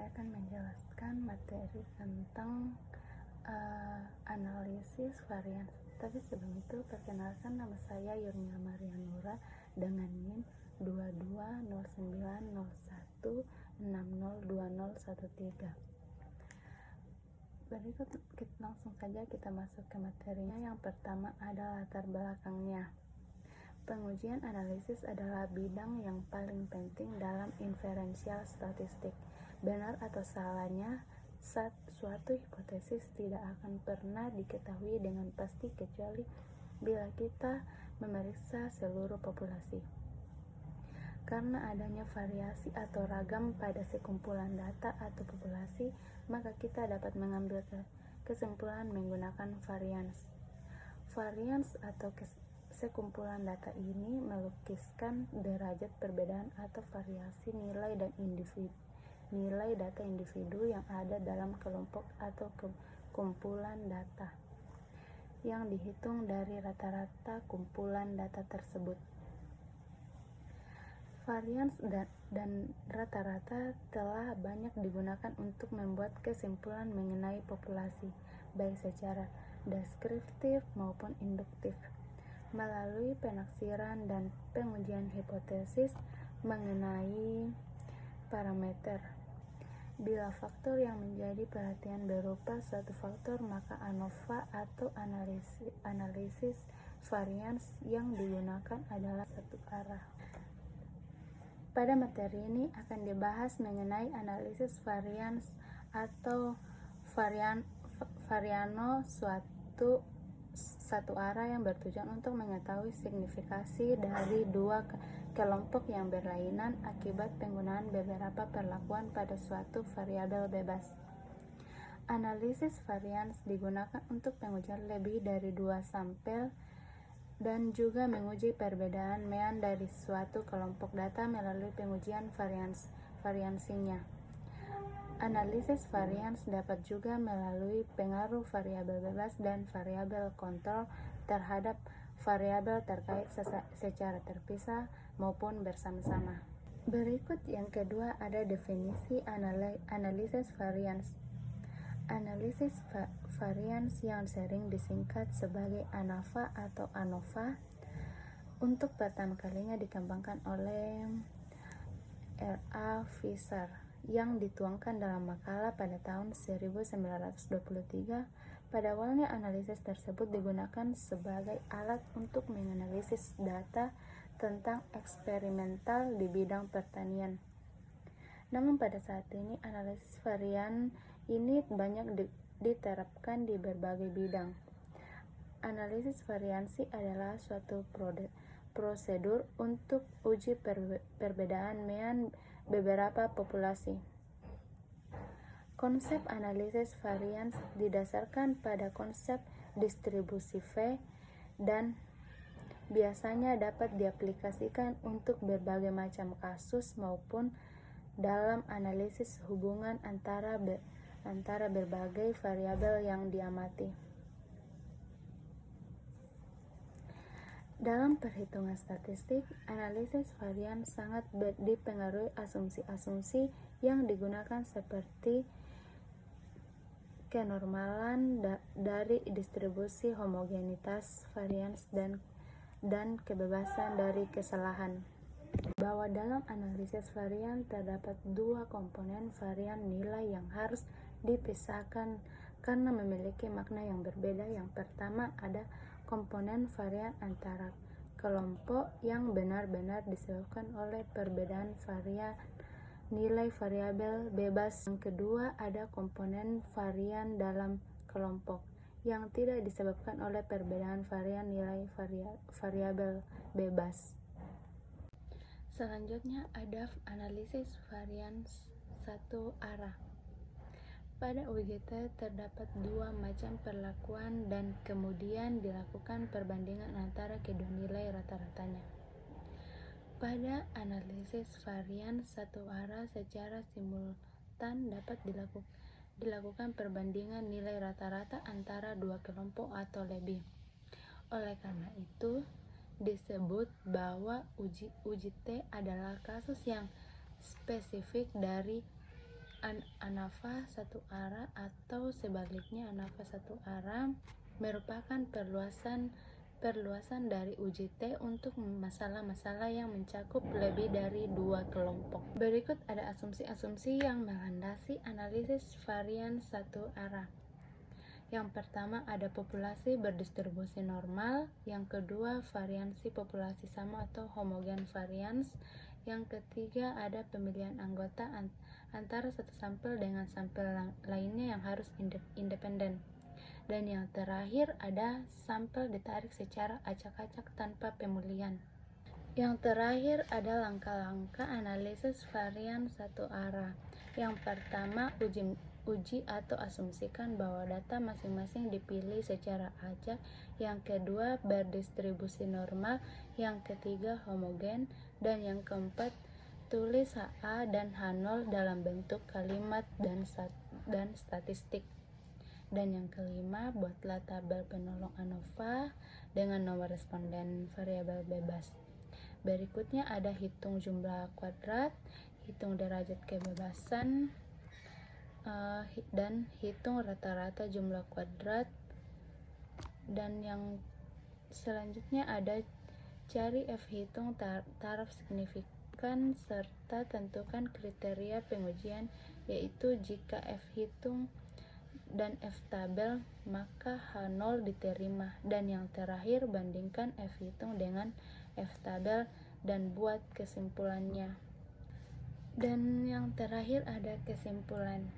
saya akan menjelaskan materi tentang analisis varian. Tapi sebelum itu, perkenalkan, nama saya Yurnia Marianura dengan NIM 220901602013. Berikut langsung saja kita masuk ke materinya. Yang pertama adalah latar belakangnya. Pengujian analisis adalah bidang yang paling penting dalam inferensial statistik. Benar atau salahnya suatu hipotesis tidak akan pernah diketahui dengan pasti kecuali bila kita memeriksa seluruh populasi. Karena adanya variasi atau ragam pada sekumpulan data atau populasi, maka kita dapat mengambil kesimpulan menggunakan varians. Varians atau sekumpulan data ini melukiskan derajat perbedaan atau variasi nilai data individu yang ada dalam kelompok atau kumpulan data yang dihitung dari rata-rata kumpulan data tersebut. Varians dan rata-rata telah banyak digunakan untuk membuat kesimpulan mengenai populasi, baik secara deskriptif maupun induktif, melalui penaksiran dan pengujian hipotesis mengenai parameter. Bila faktor yang menjadi perhatian berupa suatu faktor, maka ANOVA atau analisis varians yang digunakan adalah satu arah. Pada materi ini akan dibahas mengenai analisis varians atau variano satu arah yang bertujuan untuk mengetahui signifikasi dari dua kelompok yang berlainan akibat penggunaan beberapa perlakuan pada suatu variabel bebas. Analisis varians digunakan untuk pengujian lebih dari dua sampel dan juga menguji perbedaan mean dari suatu kelompok data melalui pengujian variansinya. Analisis varians dapat juga melalui pengaruh variabel bebas dan variabel kontrol terhadap variabel terkait secara terpisah maupun bersama-sama. Berikut yang kedua ada definisi analisis varians. Analisis varians yang sering disingkat sebagai ANAVA atau ANOVA untuk pertama kalinya dikembangkan oleh R.A. Fisher yang dituangkan dalam makalah pada tahun 1923. Pada awalnya analisis tersebut digunakan sebagai alat untuk menganalisis data tentang eksperimental di bidang pertanian. Namun pada saat ini analisis varian ini banyak diterapkan di berbagai bidang. Analisis variansi adalah suatu prosedur untuk uji perbedaan mean beberapa populasi. Konsep analisis varians didasarkan pada konsep distribusi V dan biasanya dapat diaplikasikan untuk berbagai macam kasus maupun dalam analisis hubungan antara berbagai variabel yang diamati. Dalam perhitungan statistik, analisis varian sangat dipengaruhi asumsi-asumsi yang digunakan seperti kenormalan dari distribusi, homogenitas varians, dan kebebasan dari kesalahan. Bahwa dalam analisis varian terdapat dua komponen varian nilai yang harus dipisahkan karena memiliki makna yang berbeda. Yang pertama ada komponen varian antara kelompok yang benar-benar disebabkan oleh perbedaan varian nilai variabel bebas. Yang kedua ada komponen varian dalam kelompok yang tidak disebabkan oleh perbedaan varian nilai variabel bebas. Selanjutnya ada analisis varians satu arah. Pada UGT terdapat dua macam perlakuan dan kemudian dilakukan perbandingan antara kedua nilai rata-ratanya. Pada analisis varians satu arah secara simultan dapat dilakukan perbandingan nilai rata-rata antara dua kelompok atau lebih. Oleh karena itu, disebut bahwa uji T adalah kasus yang spesifik dari ANAVA satu arah atau sebaliknya ANAVA satu arah merupakan perluasan dari uji T untuk masalah-masalah yang mencakup lebih dari dua kelompok. Berikut ada asumsi-asumsi yang melandasi analisis varian satu arah. Yang pertama ada populasi berdistribusi normal, yang kedua variansi populasi sama atau homogen varians, yang ketiga ada pemilihan anggota antara satu sampel dengan sampel lainnya yang harus independen, dan yang terakhir ada sampel ditarik secara acak-acak tanpa pemulihan. Yang terakhir ada langkah-langkah analisis varian satu arah. Yang pertama, uji atau asumsikan bahwa data masing-masing dipilih secara acak. Yang kedua, berdistribusi normal. Yang ketiga, homogen. Dan yang keempat, tulis HA dan H0 dalam bentuk kalimat dan statistik. Dan yang kelima, buatlah tabel penolong ANOVA dengan nomor responden variabel bebas. Berikutnya ada hitung jumlah kuadrat, hitung derajat kebebasan, dan hitung rata-rata jumlah kuadrat. Dan yang selanjutnya ada cari F hitung taraf signifikan serta tentukan kriteria pengujian, yaitu jika F hitung dan F tabel maka H0 diterima. Dan yang terakhir, bandingkan F hitung dengan F tabel dan buat kesimpulannya. Dan yang terakhir ada kesimpulan.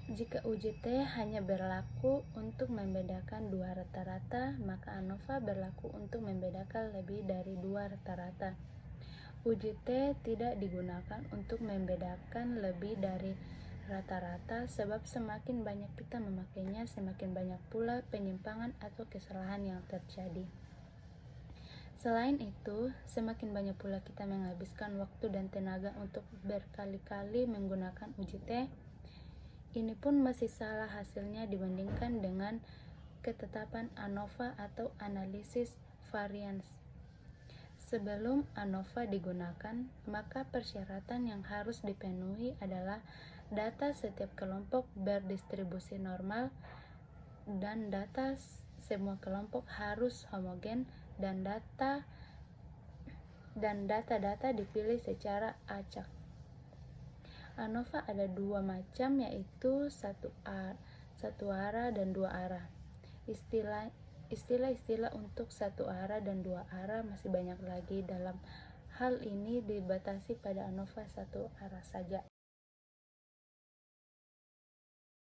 Jika uji T hanya berlaku untuk membedakan dua rata-rata, maka ANOVA berlaku untuk membedakan lebih dari dua rata-rata. Uji T tidak digunakan untuk membedakan lebih dari rata-rata, sebab semakin banyak kita memakainya, semakin banyak pula penyimpangan atau kesalahan yang terjadi. Selain itu, semakin banyak pula kita menghabiskan waktu dan tenaga untuk berkali-kali menggunakan uji T. Ini pun masih salah hasilnya dibandingkan dengan ketetapan ANOVA atau analisis varians. Sebelum ANOVA digunakan, maka persyaratan yang harus dipenuhi adalah data setiap kelompok berdistribusi normal, dan data semua kelompok harus homogen, dan data-data dipilih secara acak. ANOVA ada dua macam, yaitu satu arah dan dua arah. Istilah-istilah untuk satu arah dan dua arah masih banyak lagi. Dalam hal ini dibatasi pada ANOVA satu arah saja.